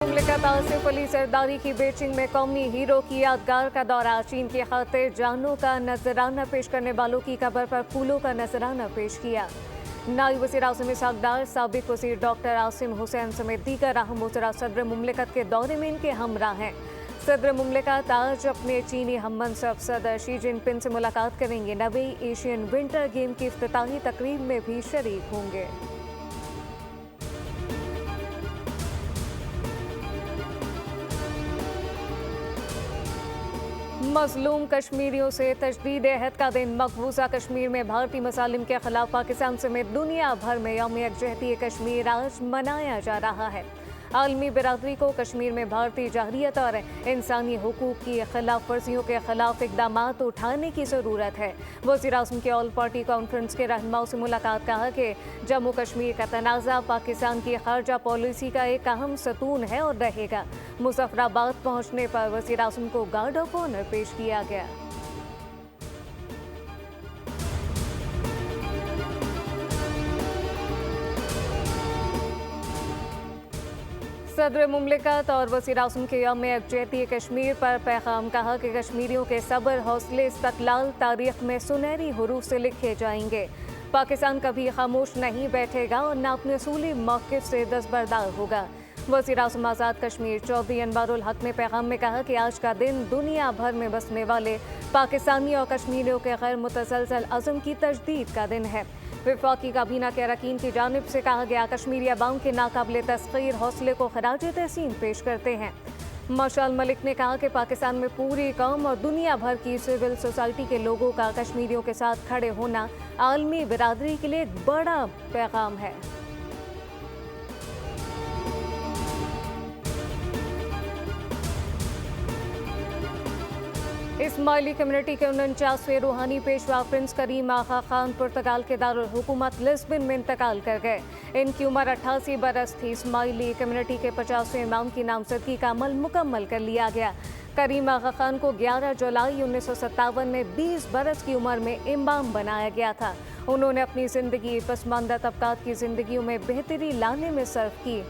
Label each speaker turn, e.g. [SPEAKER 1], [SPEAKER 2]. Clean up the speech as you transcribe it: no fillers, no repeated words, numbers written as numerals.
[SPEAKER 1] मुमलिकत आसिफ अली जरदारी की बीजिंग में कौमी हीरो की यादगार का दौरा। चीन की खातिर जानों का नजराना पेश करने वालों की कब्र पर फूलों का नजराना पेश किया। नायब वज़ीर आज़म इसहाक़ डार, साबिक़ वज़ीर डॉक्टर आसिम हुसैन समेत दीगर अहम वज़रा सदर मुमलिकत के दौरे में इनके हमरा हैं। सदर मुमलिकत आज अपने चीनी हममंसब सदर शी जिनपिंग से मुलाकात करेंगे। 90वीं एशियन विंटर गेम की इफ्तिताही तकरीब में भी शरीक होंगे। मजलूम कश्मीरियों से तजदीद अहद का दिन। मकबूजा कश्मीर में भारतीय मसालिम के खिलाफ पाकिस्तान समेत दुनिया भर में यौम यकजहती कश्मीर आज मनाया जा रहा है। आलमी बिरादरी को कश्मीर में भारतीय जहरियत और इंसानी हुकूक की खिलाफ वर्जियों के खिलाफ इकदाम उठाने की ज़रूरत है। वज़ीर आज़म के ऑल पार्टी कॉन्फ्रेंस के रहनुमाओं से मुलाकात, कहा कि जम्मू कश्मीर का तनाज़ा पाकिस्तान की खारजा पॉलिसी का एक अहम सतून है और रहेगा। मुज़फ़्फ़राबाद पहुँचने पर वज़ीर आज़म को गार्ड ऑफ ऑनर पेश किया गया। सदर मुमलिकत और वज़ीर आज़म के यौम यकजहती कश्मीर पर पैगाम, कहा कि कश्मीरियों के सब्र, हौसले, इस्तक़लाल तारीख़ में सुनहरी हुरूफ से लिखे जाएंगे। पाकिस्तान कभी खामोश नहीं बैठेगा और न अपने असूली मौक़िफ़ से दस्तबरदार होगा। वज़ीर आज़म आज़ाद कश्मीर चौधरी अनवारुल हक ने पैगाम में कहा कि आज का दिन दुनिया भर में बसने वाले पाकिस्तानी और कश्मीरियों के गैर मुतसलसल अज़्म की तजदीद का दिन है। वफाकी काबीना के अरकान की जानिब से कहा गया, कश्मीरी अवाम के नाकाबिले तस्ख़ीर हौसले को खराज तहसीन पेश करते हैं। माशाल मलिक ने कहा कि पाकिस्तान में पूरी कौम और दुनिया भर की सिविल सोसाइटी के लोगों का कश्मीरियों के साथ खड़े होना आलमी बिरादरी के लिए एक बड़ा पैगाम है। इस्माइली कम्युनिटी के 49वें रूहानी पेशवा प्रिंस करीम आगा खान पुर्तगाल के दारुल हुकूमत लिस्बन में इंतकाल कर गए। इनकी उम्र 88 बरस थी। इस्माइली कम्युनिटी के 50वें इमाम की नामजदगी का अमल मुकम्मल कर लिया गया। करीम आगा खान को 11 जुलाई 1957 में 20 बरस की उम्र में इमाम बनाया गया था। उन्होंने अपनी ज़िंदगी पसमानदा तबकात की ज़िंदगियों में बेहतरी लाने में सर्फ की।